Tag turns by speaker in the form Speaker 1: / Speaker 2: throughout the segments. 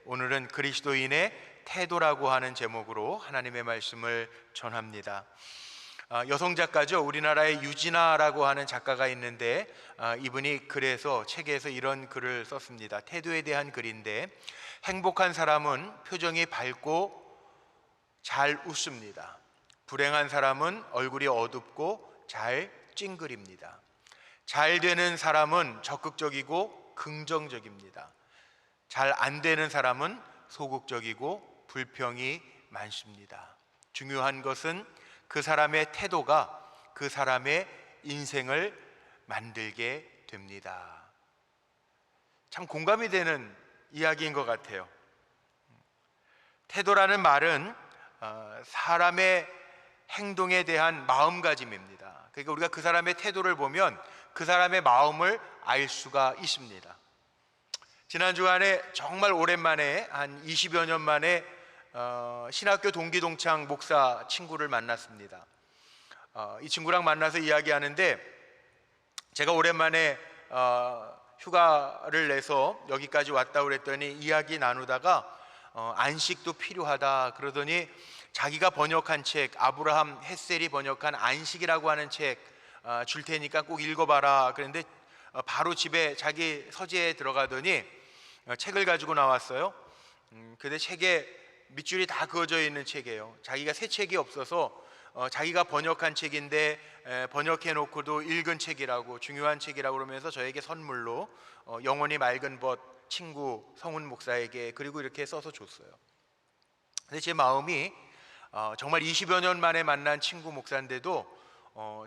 Speaker 1: 오늘은 그리스도인의 태도라고 하는 제목으로 하나님의 말씀을 전합니다. 여성 작가죠. 우리나라의 유진아라고 하는 작가가 있는데 이분이 책에서 이런 글을 썼습니다. 태도에 대한 글인데, 행복한 사람은 표정이 밝고 잘 웃습니다. 불행한 사람은 얼굴이 어둡고 잘 찡그립니다. 잘 되는 사람은 적극적이고 긍정적입니다. 잘 안 되는 사람은 소극적이고 불평이 많습니다. 중요한 것은 그 사람의 태도가 그 사람의 인생을 만들게 됩니다. 참 공감이 되는 이야기인 것 같아요. 태도라는 말은 사람의 행동에 대한 마음가짐입니다. 그러니까 우리가 그 사람의 태도를 보면 그 사람의 마음을 알 수가 있습니다. 지난 주간에 정말 오랜만에 한 20여 년 만에 신학교 동기동창 목사 친구를 만났습니다. 이 친구랑 만나서 이야기하는데, 제가 오랜만에 휴가를 내서 여기까지 왔다 그랬더니 이야기 나누다가 안식도 필요하다 그러더니 자기가 번역한 책, 아브라함 햇셀이 번역한 안식이라고 하는 책 줄 테니까 꼭 읽어봐라 그랬는데, 바로 집에 자기 서재에 들어가더니 책을 가지고 나왔어요. 근데 책에 밑줄이 다 그어져 있는 책이에요. 자기가 새 책이 없어서 자기가 번역한 책인데 번역해 놓고도 읽은 책이라고, 중요한 책이라고 그러면서 저에게 선물로 영원히 맑은 벗 친구 성훈 목사에게 그리고 이렇게 써서 줬어요. 근데 제 마음이 정말 20여 년 만에 만난 친구 목사인데도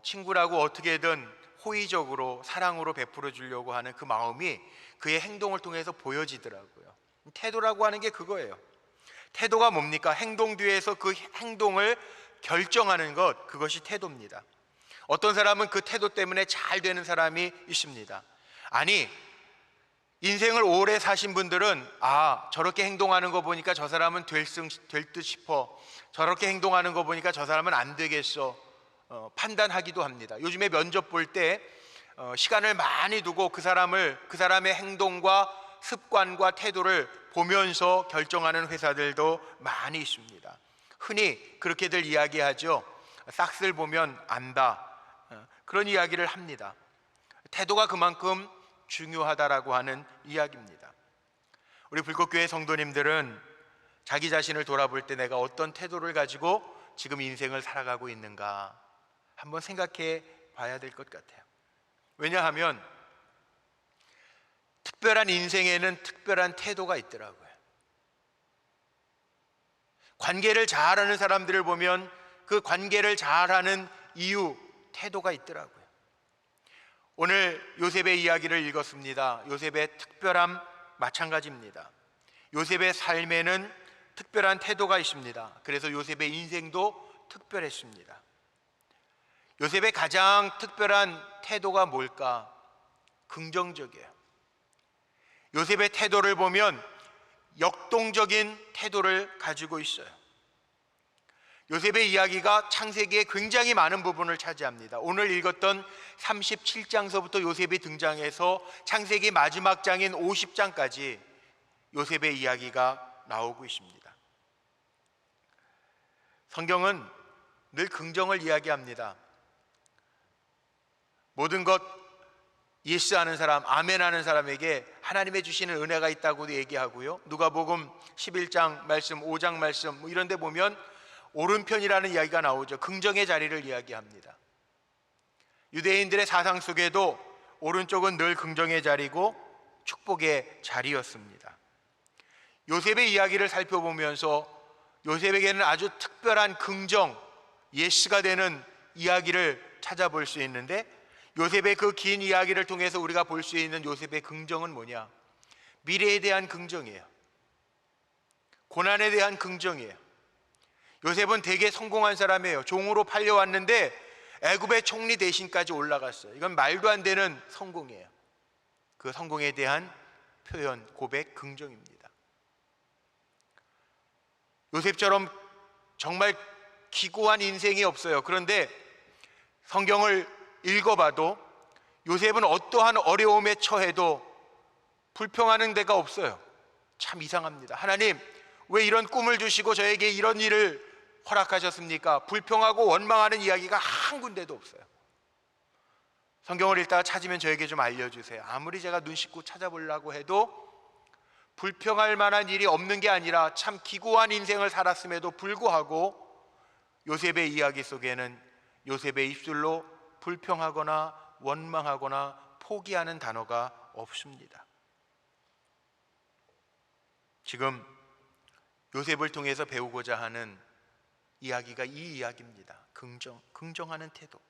Speaker 1: 친구라고 어떻게든 호의적으로 사랑으로 베풀어 주려고 하는 그 마음이 그의 행동을 통해서 보여지더라고요. 태도라고 하는 게 그거예요. 태도가 뭡니까? 행동 뒤에서 그 행동을 결정하는 것, 그것이 태도입니다. 어떤 사람은 그 태도 때문에 잘 되는 사람이 있습니다. 아니, 인생을 오래 사신 분들은 저렇게 행동하는 거 보니까 저 사람은 될 듯 싶어, 저렇게 행동하는 거 보니까 저 사람은 안 되겠어 판단하기도 합니다. 요즘에 면접 볼 때 시간을 많이 두고 그 사람의 행동과 습관과 태도를 보면서 결정하는 회사들도 많이 있습니다. 흔히 그렇게들 이야기하죠. 싹을 보면 안다, 그런 이야기를 합니다. 태도가 그만큼 중요하다라고 하는 이야기입니다. 우리 불꽃교회 성도님들은 자기 자신을 돌아볼 때 내가 어떤 태도를 가지고 지금 인생을 살아가고 있는가 한번 생각해 봐야 될 것 같아요. 왜냐하면 특별한 인생에는 특별한 태도가 있더라고요. 관계를 잘하는 사람들을 보면 그 관계를 잘하는 이유, 태도가 있더라고요. 오늘 요셉의 이야기를 읽었습니다. 요셉의 특별함 마찬가지입니다. 요셉의 삶에는 특별한 태도가 있습니다. 그래서 요셉의 인생도 특별했습니다. 요셉의 가장 특별한 태도가 뭘까? 긍정적이에요. 요셉의 태도를 보면 역동적인 태도를 가지고 있어요. 요셉의 이야기가 창세기에 굉장히 많은 부분을 차지합니다. 오늘 읽었던 37장서부터 요셉이 등장해서 창세기 마지막 장인 50장까지 요셉의 이야기가 나오고 있습니다. 성경은 늘 긍정을 이야기합니다. 모든 것 예스 하는 사람, 아멘 하는 사람에게 하나님의 주시는 은혜가 있다고도 얘기하고요. 누가복음 11장 말씀, 5장 말씀 이런 데 보면 오른편이라는 이야기가 나오죠. 긍정의 자리를 이야기합니다. 유대인들의 사상 속에도 오른쪽은 늘 긍정의 자리고 축복의 자리였습니다. 요셉의 이야기를 살펴보면서 요셉에게는 아주 특별한 긍정, 예스가 되는 이야기를 찾아볼 수 있는데, 요셉의 그 긴 이야기를 통해서 우리가 볼 수 있는 요셉의 긍정은 뭐냐? 미래에 대한 긍정이에요. 고난에 대한 긍정이에요. 요셉은 되게 성공한 사람이에요. 종으로 팔려왔는데 애굽의 총리 대신까지 올라갔어요. 이건 말도 안 되는 성공이에요. 그 성공에 대한 표현, 고백, 긍정입니다. 요셉처럼 정말 기고한 인생이 없어요. 그런데 성경을 읽어봐도 요셉은 어떠한 어려움에 처해도 불평하는 데가 없어요. 참 이상합니다. 하나님, 왜 이런 꿈을 주시고 저에게 이런 일을 허락하셨습니까? 불평하고 원망하는 이야기가 한 군데도 없어요. 성경을 읽다가 찾으면 저에게 좀 알려주세요. 아무리 제가 눈 씻고 찾아보려고 해도 불평할 만한 일이 없는 게 아니라 참 기구한 인생을 살았음에도 불구하고 요셉의 이야기 속에는 요셉의 입술로 불평하거나 원망하거나 포기하는 단어가 없습니다. 지금 요셉을 통해서 배우고자 하는 이야기가 이 이야기입니다. 긍정하는 태도.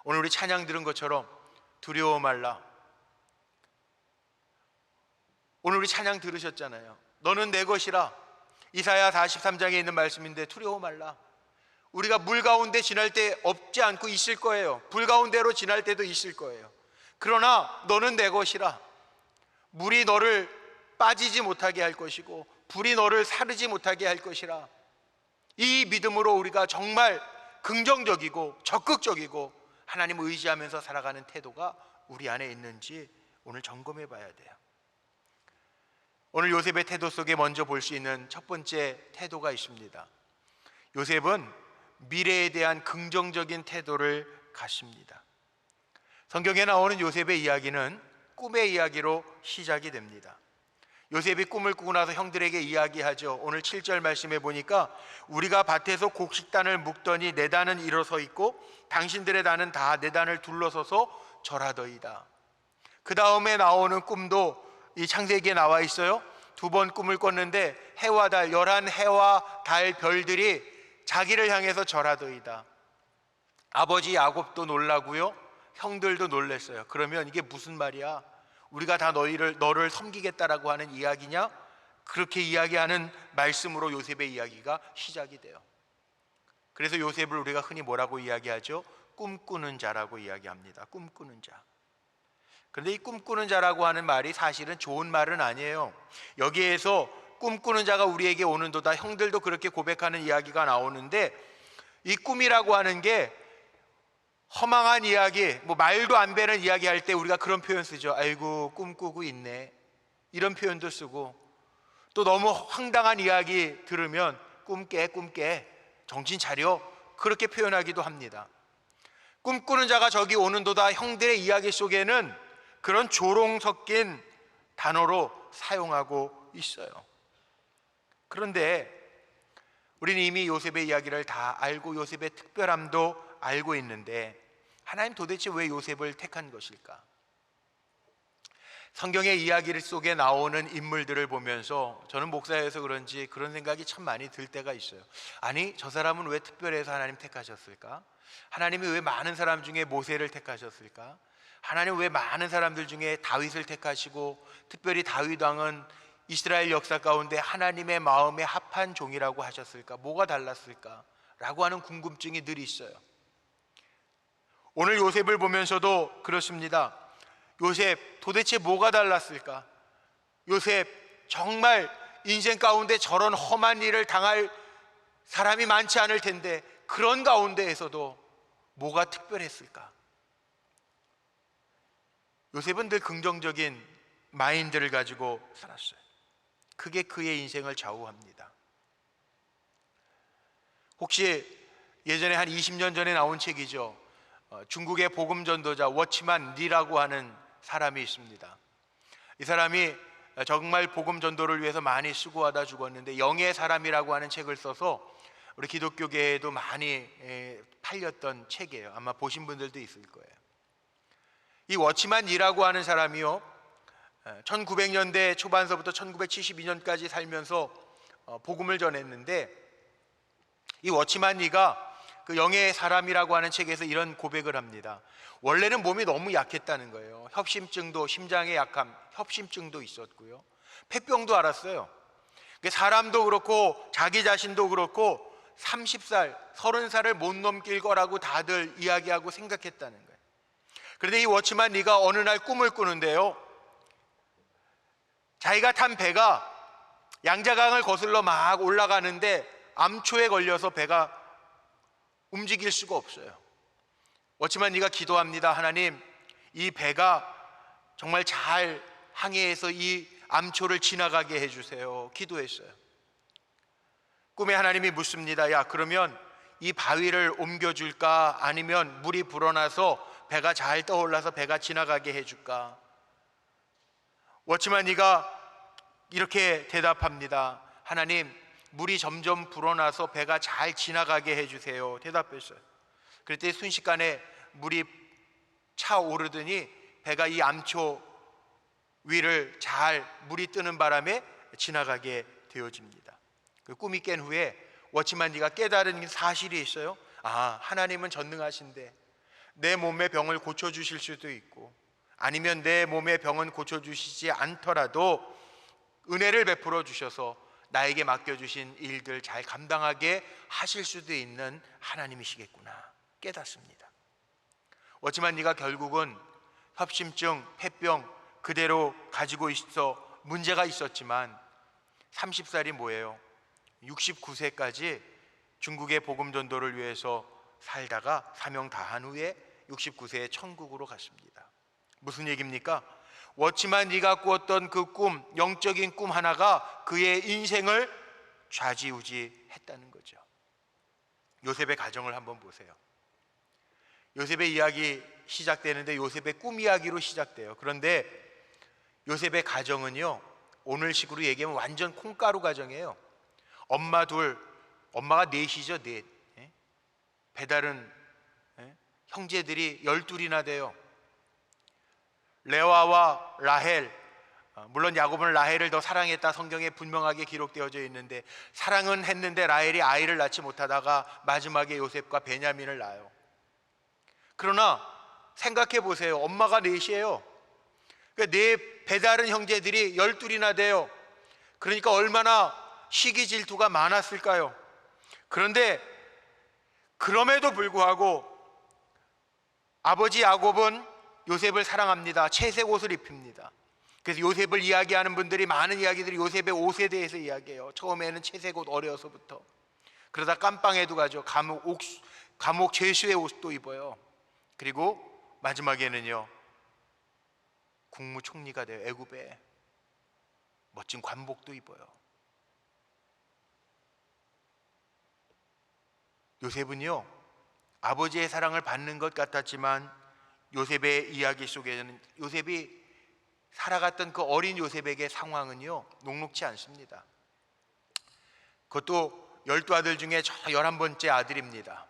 Speaker 1: 오늘 우리 찬양 들은 것처럼 두려워 말라. 오늘 우리 찬양 들으셨잖아요. 너는 내 것이라. 이사야 43장에 있는 말씀인데 두려워 말라. 우리가 물 가운데 지날 때 없지 않고 있을 거예요. 불 가운데로 지날 때도 있을 거예요. 그러나 너는 내 것이라. 물이 너를 빠지지 못하게 할 것이고 불이 너를 사르지 못하게 할 것이라. 이 믿음으로 우리가 정말 긍정적이고 적극적이고 하나님을 의지하면서 살아가는 태도가 우리 안에 있는지 오늘 점검해 봐야 돼요. 오늘 요셉의 태도 속에 먼저 볼 수 있는 첫 번째 태도가 있습니다. 요셉은 미래에 대한 긍정적인 태도를 갖습니다. 성경에 나오는 요셉의 이야기는 꿈의 이야기로 시작이 됩니다. 요셉이 꿈을 꾸고 나서 형들에게 이야기하죠. 오늘 7절 말씀에 보니까 우리가 밭에서 곡식단을 묶더니 내 단은 일어서 있고 당신들의 단은 다 내 단을 둘러서서 절하더이다. 그 다음에 나오는 꿈도 이 창세기에 나와 있어요. 두 번 꿈을 꿨는데 해와 달, 11해와 달 별들이 자기를 향해서 절하더이다. 아버지 야곱도 놀라고요, 형들도 놀랐어요. 그러면 이게 무슨 말이야? 우리가 다 너를 섬기겠다라고 하는 이야기냐? 그렇게 이야기하는 말씀으로 요셉의 이야기가 시작이 돼요. 그래서 요셉을 우리가 흔히 뭐라고 이야기하죠? 꿈꾸는 자라고 이야기합니다. 꿈꾸는 자. 그런데 이 꿈꾸는 자라고 하는 말이 사실은 좋은 말은 아니에요. 여기에서 꿈꾸는 자가 우리에게 오는도다, 형들도 그렇게 고백하는 이야기가 나오는데, 이 꿈이라고 하는 게 허망한 이야기, 말도 안 되는 이야기 할 때 우리가 그런 표현 쓰죠. 아이고 꿈꾸고 있네, 이런 표현도 쓰고, 또 너무 황당한 이야기 들으면 꿈깨 정신 차려, 그렇게 표현하기도 합니다. 꿈꾸는 자가 저기 오는도다 형들의 이야기 속에는 그런 조롱 섞인 단어로 사용하고 있어요. 그런데 우리는 이미 요셉의 이야기를 다 알고 요셉의 특별함도 알고 있는데, 하나님 도대체 왜 요셉을 택한 것일까? 성경의 이야기 속에 나오는 인물들을 보면서 저는 목사여서 그런지 그런 생각이 참 많이 들 때가 있어요. 아니, 저 사람은 왜 특별해서 하나님 택하셨을까? 하나님이 왜 많은 사람 중에 모세를 택하셨을까? 하나님 왜 많은 사람들 중에 다윗을 택하시고 특별히 다윗 왕은 이스라엘 역사 가운데 하나님의 마음에 합한 종이라고 하셨을까? 뭐가 달랐을까? 라고 하는 궁금증이 늘 있어요. 오늘 요셉을 보면서도 그렇습니다. 요셉 도대체 뭐가 달랐을까? 요셉 정말 인생 가운데 저런 험한 일을 당할 사람이 많지 않을 텐데 그런 가운데에서도 뭐가 특별했을까? 요셉은 늘 긍정적인 마인드를 가지고 살았어요. 그게 그의 인생을 좌우합니다. 혹시 예전에 한 20년 전에 나온 책이죠. 중국의 복음 전도자 워치만 리라고 하는 사람이 있습니다. 이 사람이 정말 복음 전도를 위해서 많이 수고하다 죽었는데 영의 사람이라고 하는 책을 써서 우리 기독교계에도 많이 팔렸던 책이에요. 아마 보신 분들도 있을 거예요. 이 워치만 리라고 하는 사람이요, 1900년대 초반서부터 1972년까지 살면서 복음을 전했는데, 이 워치만 리가 그 영의 사람이라고 하는 책에서 이런 고백을 합니다. 원래는 몸이 너무 약했다는 거예요. 협심증도, 심장의 약함, 협심증도 있었고요, 폐병도 앓았어요. 사람도 그렇고 자기 자신도 그렇고 30살, 30살을 못 넘길 거라고 다들 이야기하고 생각했다는 거예요. 그런데 이 워치만 리가 어느 날 꿈을 꾸는데요, 자기가 탄 배가 양자강을 거슬러 막 올라가는데 암초에 걸려서 배가 움직일 수가 없어요. 워치만 리가 기도합니다. 하나님, 이 배가 정말 잘 항해해서 이 암초를 지나가게 해주세요. 기도했어요. 꿈에 하나님이 묻습니다. 야, 그러면 이 바위를 옮겨줄까? 아니면 물이 불어나서 배가 잘 떠올라서 배가 지나가게 해줄까? 워치만 네가 이렇게 대답합니다. 하나님, 물이 점점 불어나서 배가 잘 지나가게 해주세요. 대답했어요. 그랬더니 순식간에 물이 차오르더니 배가 이 암초 위를 잘 물이 뜨는 바람에 지나가게 되어집니다. 그 꿈이 깬 후에 워치만 네가 깨달은 사실이 있어요. 아, 하나님은 전능하신데 내 몸의 병을 고쳐주실 수도 있고, 아니면 내 몸의 병은 고쳐주시지 않더라도 은혜를 베풀어 주셔서 나에게 맡겨주신 일들 잘 감당하게 하실 수도 있는 하나님이시겠구나 깨닫습니다. 어찌만 네가 결국은 협심증, 폐병 그대로 가지고 있어 문제가 있었지만 30살이 뭐예요? 69세까지 중국의 복음 전도를 위해서 살다가 사명 다한 후에 69세에 천국으로 갔습니다. 무슨 얘기입니까? 워치만 네가 꾸었던 그 꿈, 영적인 꿈 하나가 그의 인생을 좌지우지했다는 거죠. 요셉의 가정을 한번 보세요. 요셉의 이야기 시작되는데 요셉의 꿈 이야기로 시작돼요. 그런데 요셉의 가정은요, 오늘식으로 얘기하면 완전 콩가루 가정이에요. 엄마 둘, 엄마가 넷이죠, 넷. 배다른 형제들이 12이나 돼요. 레와와 라헬, 물론 야곱은 라헬을 더 사랑했다 성경에 분명하게 기록되어져 있는데, 사랑은 했는데 라헬이 아이를 낳지 못하다가 마지막에 요셉과 베냐민을 낳아요. 그러나 생각해 보세요. 엄마가 넷이에요. 그러니까 네 배다른 형제들이 12이나 돼요. 그러니까 얼마나 시기 질투가 많았을까요? 그런데 그럼에도 불구하고 아버지 야곱은 요셉을 사랑합니다. 채색 옷을 입힙니다. 그래서 요셉을 이야기하는 분들이, 많은 이야기들이 요셉의 옷에 대해서 이야기해요. 처음에는 채색 옷, 어려서부터. 그러다 깜빵에도 가죠. 감옥 죄수의 옷도 입어요. 그리고 마지막에는요, 국무총리가 돼요. 애굽에 멋진 관복도 입어요. 요셉은요, 아버지의 사랑을 받는 것 같았지만 요셉의 이야기 속에는 요셉이 살아갔던 그 어린 요셉에게 상황은요, 녹록지 않습니다. 그것도 12아들 중에 저 11번째 아들입니다.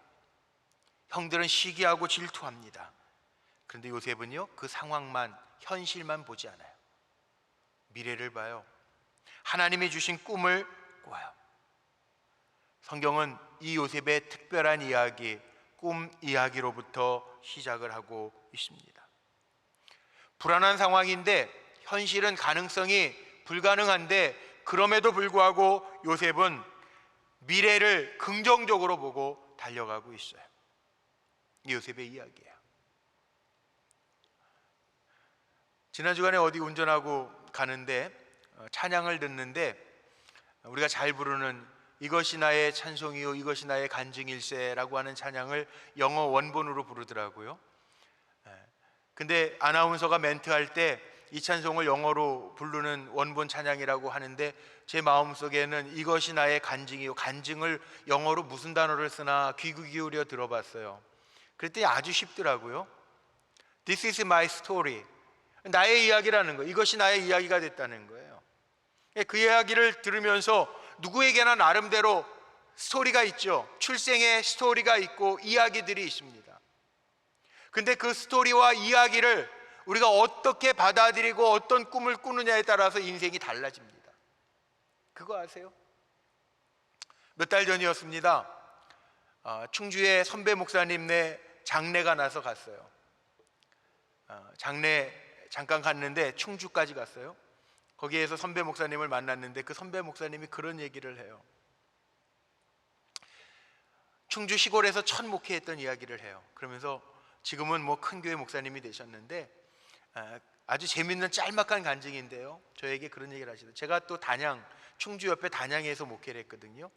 Speaker 1: 형들은 시기하고 질투합니다. 그런데 요셉은요, 그 상황만, 현실만 보지 않아요. 미래를 봐요. 하나님이 주신 꿈을 꿔요. 성경은 이 요셉의 특별한 이야기, 꿈 이야기로부터 시작을 하고 있습니다. 불안한 상황인데, 현실은 가능성이 불가능한데, 그럼에도 불구하고 요셉은 미래를 긍정적으로 보고 달려가고 있어요. 이 요셉의 이야기예요. 지난 주간에 어디 운전하고 가는데 찬양을 듣는데, 우리가 잘 부르는 이것이 나의 찬송이요 이것이 나의 간증일세라고 하는 찬양을 영어 원본으로 부르더라고요. 근데 아나운서가 멘트할 때 이 찬송을 영어로 부르는 원본 찬양이라고 하는데, 제 마음속에는 이것이 나의 간증이요, 간증을 영어로 무슨 단어를 쓰나 귀 기울여 들어봤어요. 그랬더니 아주 쉽더라고요. This is my story. 나의 이야기라는 거예요. 이것이 나의 이야기가 됐다는 거예요. 그 이야기를 들으면서 누구에게나 나름대로 스토리가 있죠. 출생의 스토리가 있고 이야기들이 있습니다. 근데 그 스토리와 이야기를 우리가 어떻게 받아들이고 어떤 꿈을 꾸느냐에 따라서 인생이 달라집니다. 그거 아세요? 몇 달 전이었습니다. 충주의 선배 목사님네 장례가 나서 갔어요. 장례 잠깐 갔는데 충주까지 갔어요. 거기에서 선배 목사님을 만났는데 그 선배 목사님이 그런 얘기를 해요. 충주 시골에서 첫 목회했던 이야기를 해요. 그러면서 지금은 뭐 큰 교회 목사님이 되셨는데, 아주 재밌는 짤막한 간증인데요, 저에게 그런 얘기를 하시더라고요. 제가 또 충주 옆에 단양에서 목회를 했거든요.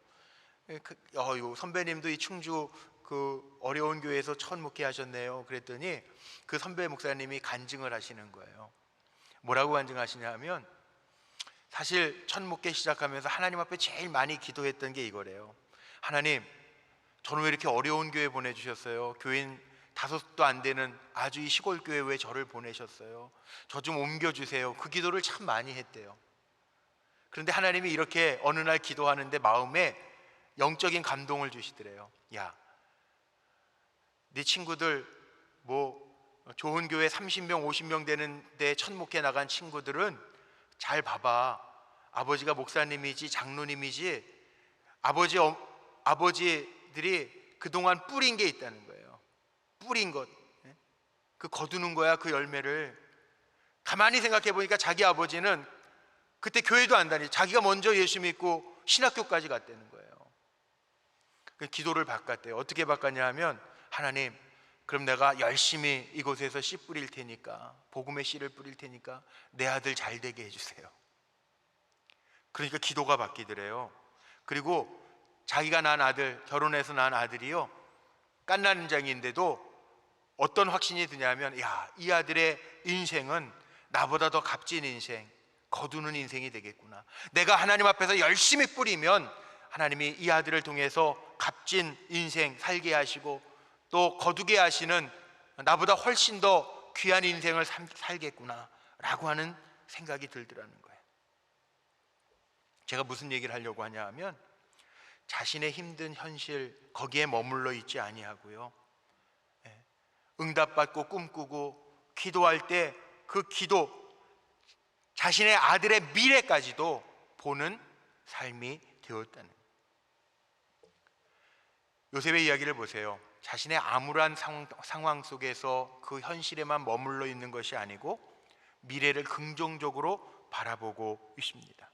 Speaker 1: 선배님도 이 충주 그 어려운 교회에서 첫 목회하셨네요. 그랬더니 그 선배 목사님이 간증을 하시는 거예요. 뭐라고 간증하시냐면, 사실 첫 목회 시작하면서 하나님 앞에 제일 많이 기도했던 게 이거래요. 하나님, 저는 왜 이렇게 어려운 교회 보내주셨어요? 교인 5도 안 되는 아주 이 시골 교회 왜 저를 보내셨어요? 저 좀 옮겨주세요. 그 기도를 참 많이 했대요. 그런데 하나님이 이렇게 어느 날 기도하는데 마음에 영적인 감동을 주시더래요. 야, 네 친구들 뭐 좋은 교회 30명 50명 되는데 첫 목회 나간 친구들은 잘 봐봐. 아버지가 목사님이지 장로님이지 아버지들이 그동안 뿌린 게 있다는 거예요. 뿌린 것, 그 거두는 거야. 그 열매를 가만히 생각해 보니까 자기 아버지는 그때 교회도 안 다니, 자기가 먼저 예수 믿고 신학교까지 갔다는 거예요. 그 기도를 바꿨대요. 어떻게 바꿨냐 하면, 하나님, 그럼 내가 열심히 이곳에서 씨 뿌릴 테니까, 복음의 씨를 뿌릴 테니까 내 아들 잘 되게 해주세요. 그러니까 기도가 바뀌더래요. 그리고 자기가 낳은 아들, 결혼해서 낳은 아들이요, 갓난장인데도 어떤 확신이 드냐면, 야, 이 아들의 인생은 나보다 더 값진 인생, 거두는 인생이 되겠구나. 내가 하나님 앞에서 열심히 뿌리면 하나님이 이 아들을 통해서 값진 인생 살게 하시고 또 거두게 하시는 나보다 훨씬 더 귀한 인생을 살겠구나 라고 하는 생각이 들더라는 거예요. 제가 무슨 얘기를 하려고 하냐 하면, 자신의 힘든 현실 거기에 머물러 있지 아니하고요, 응답받고 꿈꾸고 기도할 때 그 기도, 자신의 아들의 미래까지도 보는 삶이 되었다는 거예요. 요셉의 이야기를 보세요. 자신의 암울한 상황 속에서 그 현실에만 머물러 있는 것이 아니고 미래를 긍정적으로 바라보고 있습니다.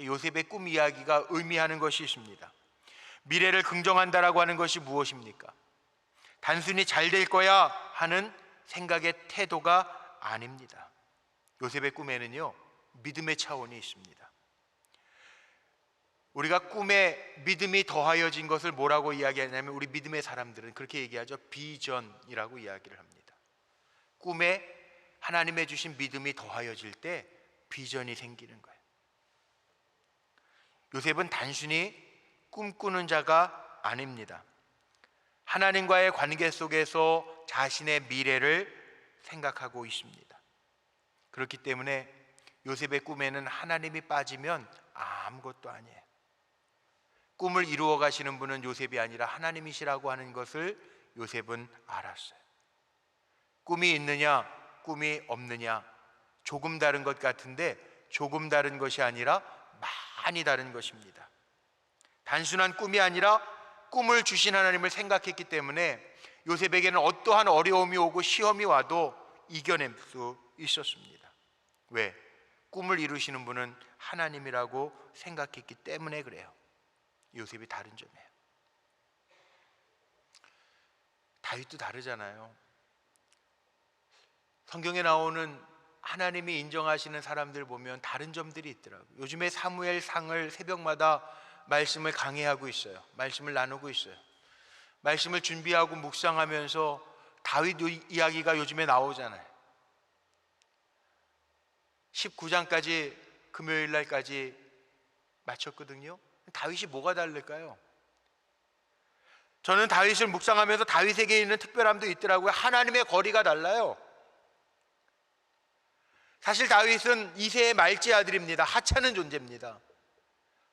Speaker 1: 요셉의 꿈 이야기가 의미하는 것이 있습니다. 미래를 긍정한다라고 하는 것이 무엇입니까? 단순히 잘 될 거야 하는 생각의 태도가 아닙니다. 요셉의 꿈에는요, 믿음의 차원이 있습니다. 우리가 꿈에 믿음이 더하여진 것을 뭐라고 이야기하냐면, 우리 믿음의 사람들은 그렇게 얘기하죠. 비전이라고 이야기를 합니다. 꿈에 하나님의 주신 믿음이 더하여질 때 비전이 생기는 거예요. 요셉은 단순히 꿈꾸는 자가 아닙니다. 하나님과의 관계 속에서 자신의 미래를 생각하고 있습니다. 그렇기 때문에 요셉의 꿈에는 하나님이 빠지면 아무것도 아니에요. 꿈을 이루어 가시는 분은 요셉이 아니라 하나님이시라고 하는 것을 요셉은 알았어요. 꿈이 있느냐 꿈이 없느냐, 조금 다른 것 같은데 조금 다른 것이 아니라 많이 다른 것입니다. 단순한 꿈이 아니라 꿈을 주신 하나님을 생각했기 때문에 요셉에게는 어떠한 어려움이 오고 시험이 와도 이겨낼 수 있었습니다. 왜? 꿈을 이루시는 분은 하나님이라고 생각했기 때문에 그래요. 요셉이 다른 점이에요. 다윗도 다르잖아요. 성경에 나오는 하나님이 인정하시는 사람들 보면 다른 점들이 있더라고요. 요즘에 사무엘상을 새벽마다 말씀을 강해하고 있어요. 말씀을 나누고 있어요. 말씀을 준비하고 묵상하면서 다윗 이야기가 요즘에 나오잖아요. 19장까지 금요일 날까지 마쳤거든요. 다윗이 뭐가 다를까요? 저는 다윗을 묵상하면서 다윗에게 있는 특별함도 있더라고요. 하나님의 거리가 달라요. 사실 다윗은 이새의 말째 아들입니다. 하찮은 존재입니다.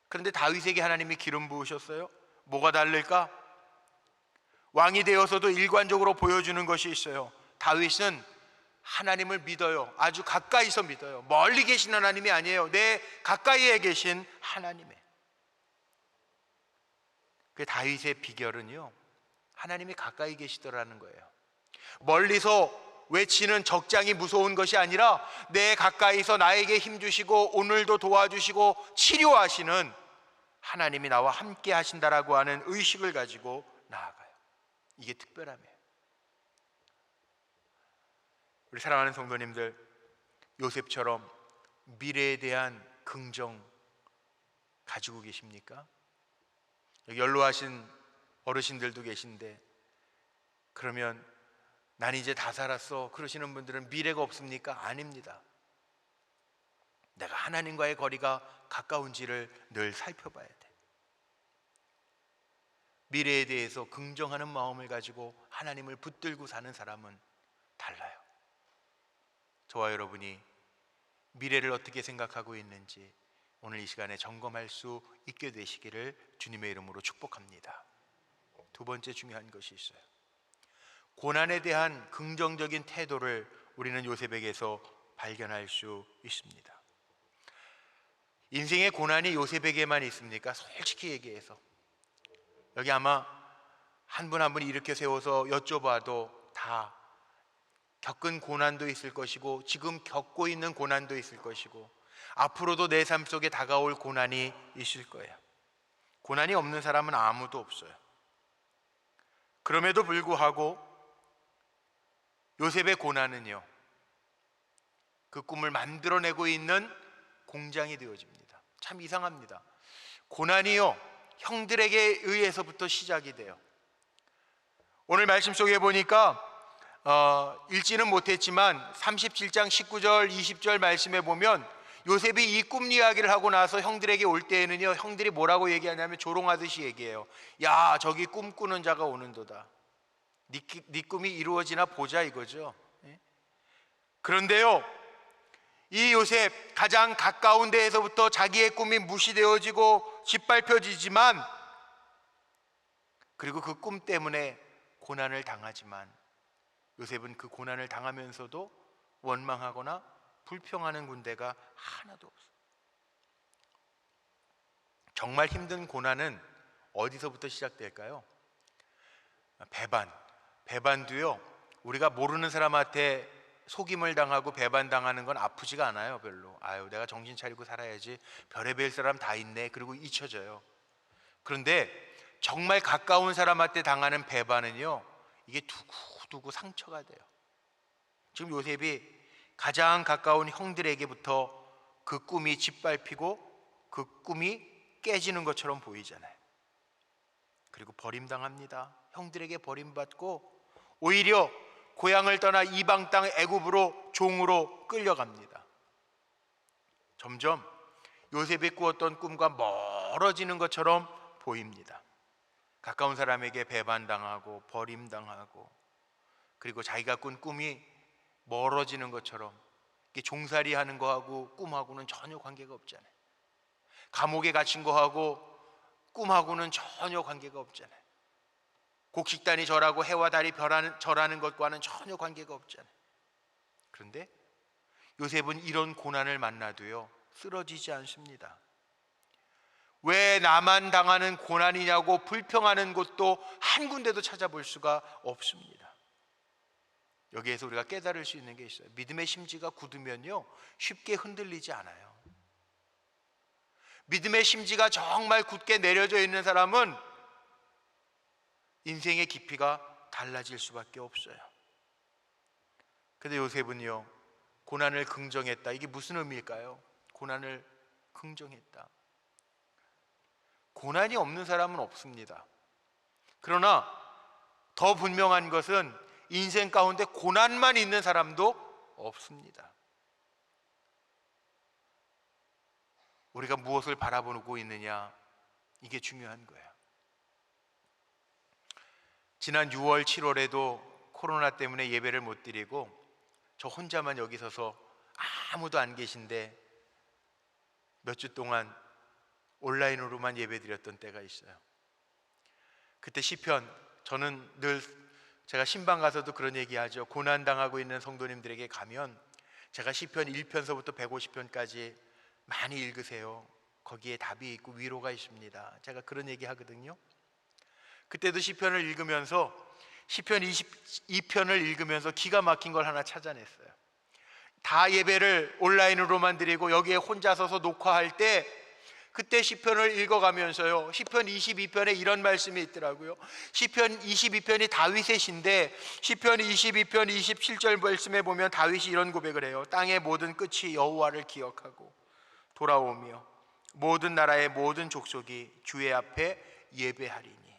Speaker 1: 그런데 다윗에게 하나님이 기름 부으셨어요. 뭐가 다를까? 왕이 되어서도 일관적으로 보여주는 것이 있어요. 다윗은 하나님을 믿어요. 아주 가까이서 믿어요. 멀리 계신 하나님이 아니에요. 내 가까이에 계신 하나님이에요. 그 다윗의 비결은요, 하나님이 가까이 계시더라는 거예요. 멀리서 외치는 적장이 무서운 것이 아니라 내 가까이서 나에게 힘주시고 오늘도 도와주시고 치료하시는 하나님이 나와 함께 하신다라고 하는 의식을 가지고 나아가요. 이게 특별함이에요. 우리 사랑하는 성도님들, 요셉처럼 미래에 대한 긍정 가지고 계십니까? 여기 연로하신 어르신들도 계신데, 그러면 난 이제 다 살았어 그러시는 분들은 미래가 없습니까? 아닙니다. 내가 하나님과의 거리가 가까운지를 늘 살펴봐야 돼. 미래에 대해서 긍정하는 마음을 가지고 하나님을 붙들고 사는 사람은 달라요. 저와 여러분이 미래를 어떻게 생각하고 있는지 오늘 이 시간에 점검할 수 있게 되시기를 주님의 이름으로 축복합니다. 두 번째 중요한 것이 있어요. 고난에 대한 긍정적인 태도를 우리는 요셉에게서 발견할 수 있습니다. 인생의 고난이 요셉에게만 있습니까? 솔직히 얘기해서 여기 아마 한 분 한 분 일으켜 세워서 여쭤봐도 다 겪은 고난도 있을 것이고 지금 겪고 있는 고난도 있을 것이고 앞으로도 내 삶 속에 다가올 고난이 있을 거예요. 고난이 없는 사람은 아무도 없어요. 그럼에도 불구하고 요셉의 고난은요, 그 꿈을 만들어내고 있는 공장이 되어집니다. 참 이상합니다. 고난이요, 형들에게 의해서부터 시작이 돼요. 오늘 말씀 속에 보니까 읽지는 못했지만 37장 19절 20절 말씀에 보면 요셉이 이 꿈 이야기를 하고 나서 형들에게 올 때에는요, 형들이 뭐라고 얘기하냐면 조롱하듯이 얘기해요. 야, 저기 꿈꾸는 자가 오는도다. 네 꿈이 이루어지나 보자 이거죠. 그런데요, 이 요셉 가장 가까운 데에서부터 자기의 꿈이 무시되어지고 짓밟혀지지만, 그리고 그 꿈 때문에 고난을 당하지만 요셉은 그 고난을 당하면서도 원망하거나 불평하는 군대가 하나도 없어요. 정말 힘든 고난은 어디서부터 시작될까요? 배반도요, 우리가 모르는 사람한테 속임을 당하고 배반당하는 건 아프지가 않아요. 별로. 아유, 내가 정신 차리고 살아야지, 별의별 사람 다 있네, 그리고 잊혀져요. 그런데 정말 가까운 사람한테 당하는 배반은요, 이게 두고두고 상처가 돼요. 지금 요셉이 가장 가까운 형들에게부터 그 꿈이 짓밟히고 그 꿈이 깨지는 것처럼 보이잖아요. 그리고 버림당합니다. 형들에게 버림받고 오히려 고향을 떠나 이방 땅 애굽으로 종으로 끌려갑니다. 점점 요셉이 꾸었던 꿈과 멀어지는 것처럼 보입니다. 가까운 사람에게 배반당하고 버림당하고, 그리고 자기가 꾼 꿈이 멀어지는 것처럼, 이게 종살이 하는 거하고 꿈하고는 전혀 관계가 없잖아요. 감옥에 갇힌 거하고 꿈하고는 전혀 관계가 없잖아요. 곡식단이 절하고 해와 달이 절하는 것과는 전혀 관계가 없잖아요. 그런데 요셉은 이런 고난을 만나도요, 쓰러지지 않습니다. 왜 나만 당하는 고난이냐고 불평하는 곳도 한 군데도 찾아볼 수가 없습니다. 여기에서 우리가 깨달을 수 있는 게 있어요. 믿음의 심지가 굳으면요, 쉽게 흔들리지 않아요. 믿음의 심지가 정말 굳게 내려져 있는 사람은 인생의 깊이가 달라질 수밖에 없어요. 근데 요셉은요, 고난을 긍정했다. 이게 무슨 의미일까요? 고난을 긍정했다. 고난이 없는 사람은 없습니다. 그러나 더 분명한 것은 인생 가운데 고난만 있는 사람도 없습니다. 우리가 무엇을 바라보고 있느냐, 이게 중요한 거예요. 지난 6월, 7월에도 코로나 때문에 예배를 못 드리고 저 혼자만 여기 서서 아무도 안 계신데 몇 주 동안 온라인으로만 예배 드렸던 때가 있어요. 그때 시편, 저는 늘 제가 신방 가서도 그런 얘기하죠. 고난당하고 있는 성도님들에게 가면 제가 시편 1편서부터 150편까지 많이 읽으세요. 거기에 답이 있고 위로가 있습니다. 제가 그런 얘기 하거든요. 그때도 시편을 읽으면서 시편 22편을 읽으면서 기가 막힌 걸 하나 찾아냈어요. 다 예배를 온라인으로만 드리고 여기에 혼자 서서 녹화할 때 그때 시편을 읽어가면서요, 시편 22편에 이런 말씀이 있더라고요. 시편 22편이 다윗의 시인데 시편 22편 27절 말씀에 보면 다윗이 이런 고백을 해요. 땅의 모든 끝이 여호와를 기억하고 돌아오며 모든 나라의 모든 족속이 주의 앞에 예배하리니.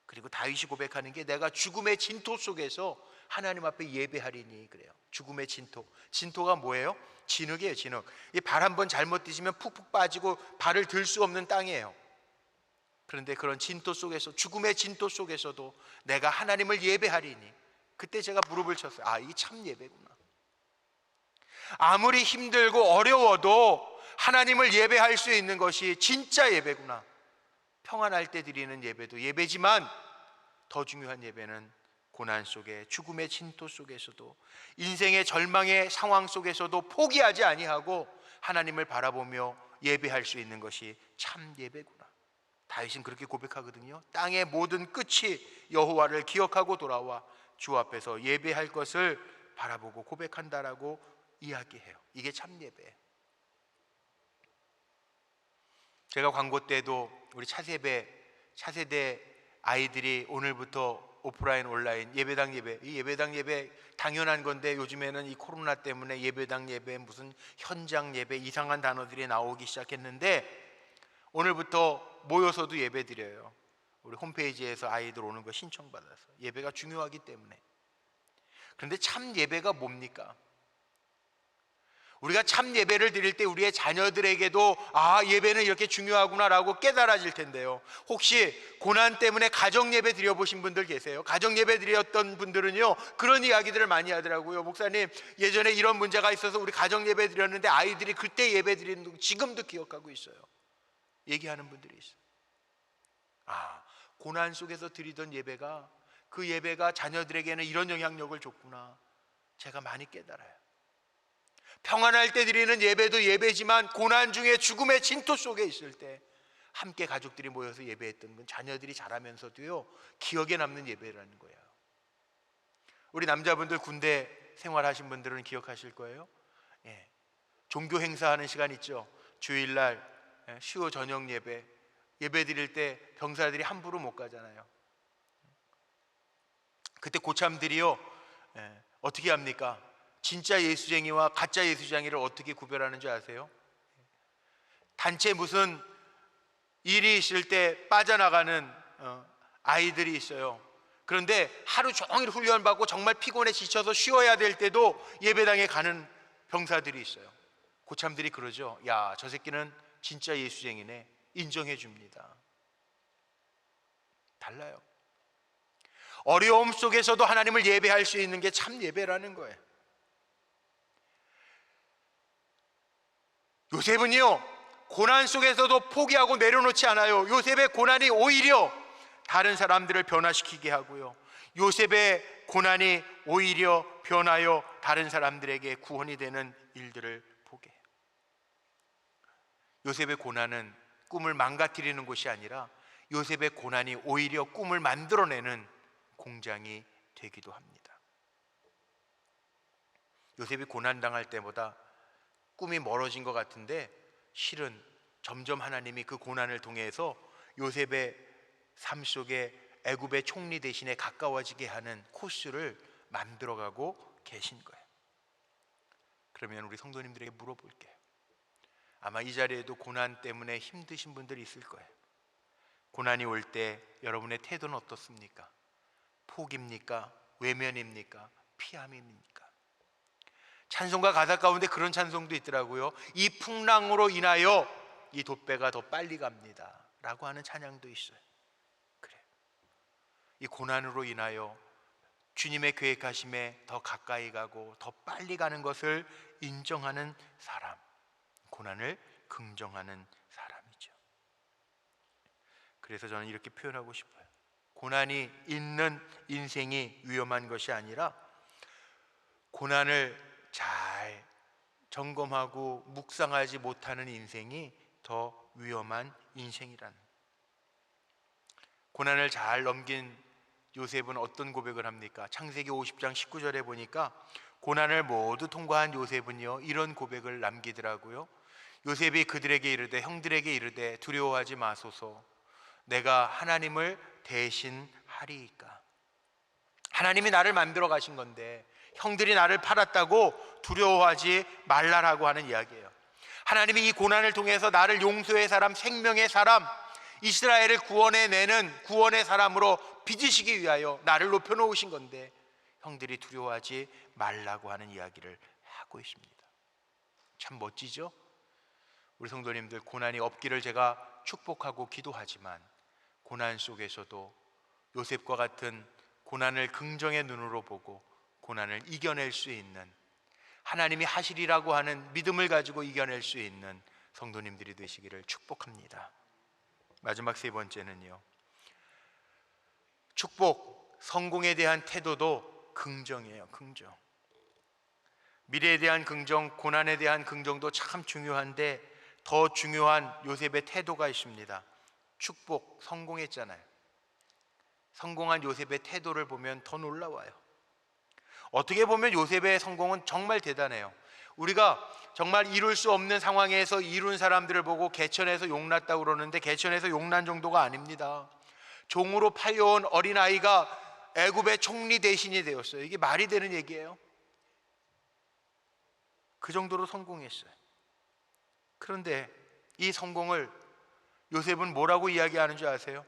Speaker 1: 그리고 다윗이 고백하는 게 내가 죽음의 진토 속에서 하나님 앞에 예배하리니 그래요. 죽음의 진토. 진토가 뭐예요? 진흙이에요, 진흙. 이 발 한 번 잘못 디시면 푹푹 빠지고 발을 들 수 없는 땅이에요. 그런데 그런 진토 속에서, 죽음의 진토 속에서도 내가 하나님을 예배하리니, 그때 제가 무릎을 쳤어요. 아, 이게 참 예배구나. 아무리 힘들고 어려워도 하나님을 예배할 수 있는 것이 진짜 예배구나. 평안할 때 드리는 예배도 예배지만 더 중요한 예배는 고난 속에, 죽음의 진토 속에서도, 인생의 절망의 상황 속에서도 포기하지 아니하고 하나님을 바라보며 예배할 수 있는 것이 참 예배구나. 다윗은 그렇게 고백하거든요. 땅의 모든 끝이 여호와를 기억하고 돌아와 주 앞에서 예배할 것을 바라보고 고백한다라고 이야기해요. 이게 참 예배예요. 제가 광고 때도 우리 차세대 아이들이 오늘부터 오프라인 온라인 예배당 예배, 이 예배당 예배 당연한 건데 요즘에는 이 코로나 때문에 예배당 예배, 무슨 현장 예배, 이상한 단어들이 나오기 시작했는데 오늘부터 모여서도 예배 드려요. 우리 홈페이지에서 아이들 오는 거 신청받아서. 예배가 중요하기 때문에. 그런데 참 예배가 뭡니까? 우리가 참 예배를 드릴 때 우리의 자녀들에게도 아, 예배는 이렇게 중요하구나라고 깨달아질 텐데요. 혹시 고난 때문에 가정 예배 드려보신 분들 계세요? 가정 예배 드렸던 분들은요, 그런 이야기들을 많이 하더라고요. 목사님, 예전에 이런 문제가 있어서 우리 가정 예배 드렸는데 아이들이 그때 예배 드리는 거 지금도 기억하고 있어요. 얘기하는 분들이 있어요. 아, 고난 속에서 드리던 예배가, 그 예배가 자녀들에게는 이런 영향력을 줬구나. 제가 많이 깨달아요. 평안할 때 드리는 예배도 예배지만 고난 중에 죽음의 진토 속에 있을 때 함께 가족들이 모여서 예배했던 건 자녀들이 자라면서도요, 기억에 남는 예배라는 거예요. 우리 남자분들 군대 생활하신 분들은 기억하실 거예요. 예. 종교 행사하는 시간 있죠. 주일날 수요 저녁 예배 드릴 때 병사들이 함부로 못 가잖아요. 그때 고참들이요, 어떻게 합니까? 진짜 예수쟁이와 가짜 예수쟁이를 어떻게 구별하는 줄 아세요? 단체 무슨 일이 있을 때 빠져나가는 아이들이 있어요. 그런데 하루 종일 훈련받고 정말 피곤해 지쳐서 쉬어야 될 때도 예배당에 가는 병사들이 있어요. 고참들이 그러죠. 야, 저 새끼는 진짜 예수쟁이네. 인정해 줍니다. 달라요. 어려움 속에서도 하나님을 예배할 수 있는 게 참 예배라는 거예요. 요셉은요, 고난 속에서도 포기하고 내려놓지 않아요. 요셉의 고난이 오히려 다른 사람들을 변화시키게 하고요, 요셉의 고난이 오히려 변하여 다른 사람들에게 구원이 되는 일들을 보게 해요. 요셉의 고난은 꿈을 망가뜨리는 것이 아니라 요셉의 고난이 오히려 꿈을 만들어내는 공장이 되기도 합니다. 요셉이 고난당할 때보다 꿈이 멀어진 것 같은데 실은 점점 하나님이 그 고난을 통해서 요셉의 삶 속에 애굽의 총리 대신에 가까워지게 하는 코스를 만들어가고 계신 거예요. 그러면 우리 성도님들에게 물어볼게요. 아마 이 자리에도 고난 때문에 힘드신 분들이 있을 거예요. 고난이 올 때 여러분의 태도는 어떻습니까? 포기입니까? 외면입니까? 피함입니까? 찬송가 가사 가운데 그런 찬송도 있더라고요. 이 풍랑으로 인하여 이 돛배가 더 빨리 갑니다 라고 하는 찬양도 있어요. 그래, 이 고난으로 인하여 주님의 계획하심에 더 가까이 가고 더 빨리 가는 것을 인정하는 사람, 고난을 긍정하는 사람이죠. 그래서 저는 이렇게 표현하고 싶어요. 고난이 있는 인생이 위험한 것이 아니라 고난을 잘 점검하고 묵상하지 못하는 인생이 더 위험한 인생이란. 고난을 잘 넘긴 요셉은 어떤 고백을 합니까? 창세기 50장 19절에 보니까 고난을 모두 통과한 요셉은요, 이런 고백을 남기더라고요. 요셉이 그들에게 이르되, 형들에게 이르되 두려워하지 마소서, 내가 하나님을 대신하리이까. 하나님이 나를 만들어 가신 건데 형들이 나를 팔았다고 두려워하지 말라라고 하는 이야기예요. 하나님이 이 고난을 통해서 나를 용서의 사람, 생명의 사람, 이스라엘을 구원해내는 구원의 사람으로 빚으시기 위하여 나를 높여놓으신 건데 형들이 두려워하지 말라고 하는 이야기를 하고 있습니다. 참 멋지죠? 우리 성도님들, 고난이 없기를 제가 축복하고 기도하지만 고난 속에서도 요셉과 같은 고난을 긍정의 눈으로 보고 고난을 이겨낼 수 있는, 하나님이 하시리라고 하는 믿음을 가지고 이겨낼 수 있는 성도님들이 되시기를 축복합니다. 마지막 세 번째는요, 축복, 성공에 대한 태도도 긍정이에요. 긍정. 미래에 대한 긍정, 고난에 대한 긍정도 참 중요한데 더 중요한 요셉의 태도가 있습니다. 축복, 성공했잖아요. 성공한 요셉의 태도를 보면 더 놀라워요. 어떻게 보면 요셉의 성공은 정말 대단해요. 우리가 정말 이룰 수 없는 상황에서 이룬 사람들을 보고 개천에서 용났다고 그러는데 개천에서 용난 정도가 아닙니다. 종으로 팔려온 어린아이가 애굽의 총리 대신이 되었어요. 이게 말이 되는 얘기예요? 그 정도로 성공했어요. 그런데 이 성공을 요셉은 뭐라고 이야기하는 줄 아세요?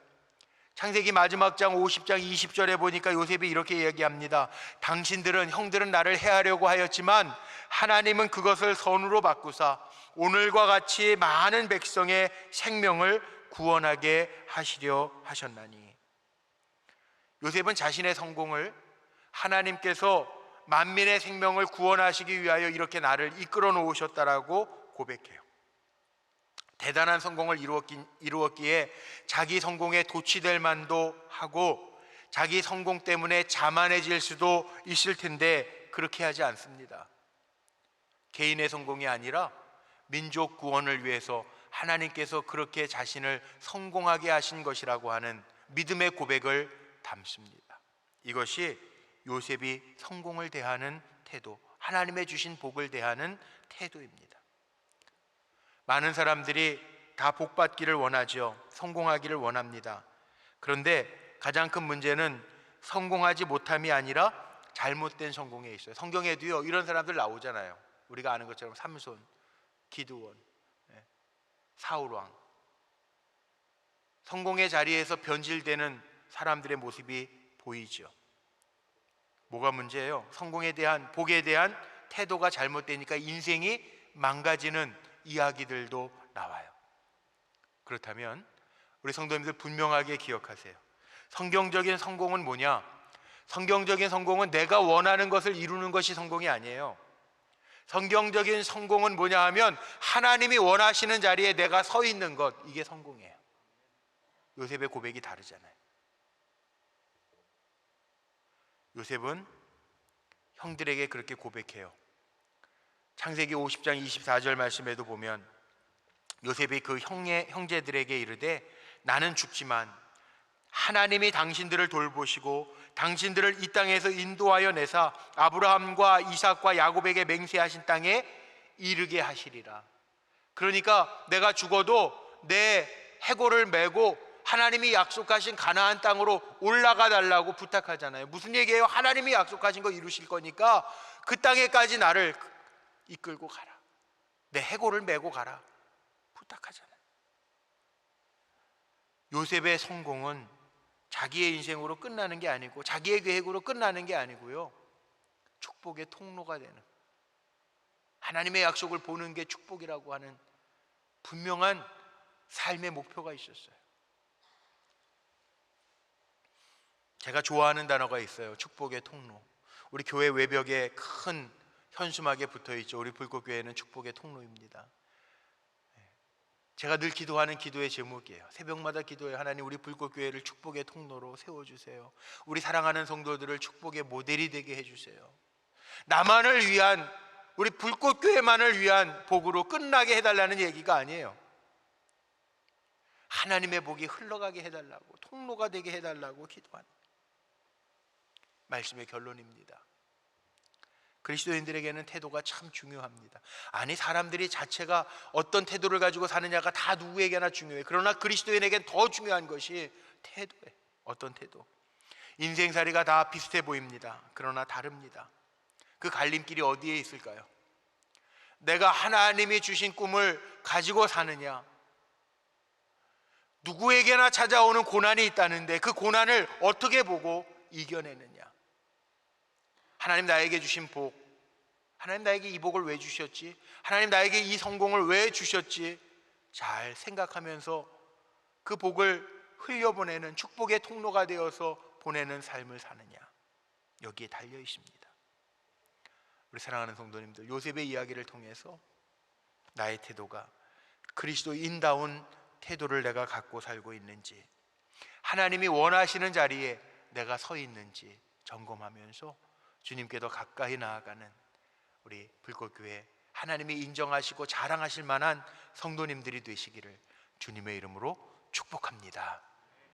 Speaker 1: 창세기 마지막 장 50장 20절에 보니까 요셉이 이렇게 이야기합니다. 당신들은, 형들은 나를 해하려고 하였지만 하나님은 그것을 선으로 바꾸사 오늘과 같이 많은 백성의 생명을 구원하게 하시려 하셨나니. 요셉은 자신의 성공을 하나님께서 만민의 생명을 구원하시기 위하여 이렇게 나를 이끌어 놓으셨다라고 고백해요. 대단한 성공을 이루었기에 자기 성공에 도취될 만도 하고 자기 성공 때문에 자만해질 수도 있을 텐데 그렇게 하지 않습니다. 개인의 성공이 아니라 민족 구원을 위해서 하나님께서 그렇게 자신을 성공하게 하신 것이라고 하는 믿음의 고백을 담습니다. 이것이 요셉이 성공을 대하는 태도, 하나님의 주신 복을 대하는 태도입니다. 많은 사람들이 다 복 받기를 원하죠. 성공하기를 원합니다. 그런데 가장 큰 문제는 성공하지 못함이 아니라 잘못된 성공에 있어요. 성경에도요 이런 사람들 나오잖아요. 우리가 아는 것처럼 삼손, 기드온, 사울왕. 성공의 자리에서 변질되는 사람들의 모습이 보이죠. 뭐가 문제예요? 성공에 대한, 복에 대한 태도가 잘못되니까 인생이 망가지는 이야기들도 나와요. 그렇다면 우리 성도님들 분명하게 기억하세요. 성경적인 성공은 뭐냐? 성경적인 성공은 내가 원하는 것을 이루는 것이 성공이 아니에요. 성경적인 성공은 뭐냐 하면 하나님이 원하시는 자리에 내가 서 있는 것, 이게 성공이에요. 요셉의 고백이 다르잖아요. 요셉은 형들에게 그렇게 고백해요. 창세기 50장 24절 말씀에도 보면 요셉이 그 형제들에게 이르되 나는 죽지만 하나님이 당신들을 돌보시고 당신들을 이 땅에서 인도하여 내사 아브라함과 이삭과 야곱에게 맹세하신 땅에 이르게 하시리라. 그러니까 내가 죽어도 내 해골을 메고 하나님이 약속하신 가나안 땅으로 올라가 달라고 부탁하잖아요. 무슨 얘기예요? 하나님이 약속하신 거 이루실 거니까 그 땅에까지 나를 이끌고 가라. 내 해골을 메고 가라. 부탁하잖아요. 요셉의 성공은 자기의 인생으로 끝나는 게 아니고 자기의 계획으로 끝나는 게 아니고요, 축복의 통로가 되는, 하나님의 약속을 보는 게 축복이라고 하는 분명한 삶의 목표가 있었어요. 제가 좋아하는 단어가 있어요. 축복의 통로. 우리 교회 외벽에 큰 현수막에 붙어있죠. 우리 불꽃교회는 축복의 통로입니다. 제가 늘 기도하는 기도의 제목이에요. 새벽마다 기도해, 하나님 우리 불꽃교회를 축복의 통로로 세워주세요. 우리 사랑하는 성도들을 축복의 모델이 되게 해주세요. 나만을 위한, 우리 불꽃교회만을 위한 복으로 끝나게 해달라는 얘기가 아니에요. 하나님의 복이 흘러가게 해달라고, 통로가 되게 해달라고 기도하는 말씀의 결론입니다. 그리스도인들에게는 태도가 참 중요합니다. 아니, 사람들이 자체가 어떤 태도를 가지고 사느냐가 다 누구에게나 중요해요. 그러나 그리스도인에게는 더 중요한 것이 태도예요. 어떤 태도? 인생살이가 다 비슷해 보입니다. 그러나 다릅니다. 그 갈림길이 어디에 있을까요? 내가 하나님이 주신 꿈을 가지고 사느냐, 누구에게나 찾아오는 고난이 있다는데 그 고난을 어떻게 보고 이겨내느냐. 하나님 나에게 주신 복, 하나님 나에게 이 복을 왜 주셨지? 하나님 나에게 이 성공을 왜 주셨지? 잘 생각하면서 그 복을 흘려보내는 축복의 통로가 되어서 보내는 삶을 사느냐, 여기에 달려 있습니다. 우리 사랑하는 성도님들, 요셉의 이야기를 통해서 나의 태도가 그리스도인다운 태도를 내가 갖고 살고 있는지, 하나님이 원하시는 자리에 내가 서 있는지 점검하면서 주님께 더 가까이 나아가는 우리 불꽃교회, 하나님이 인정하시고 자랑하실 만한 성도님들이 되시기를 주님의 이름으로 축복합니다.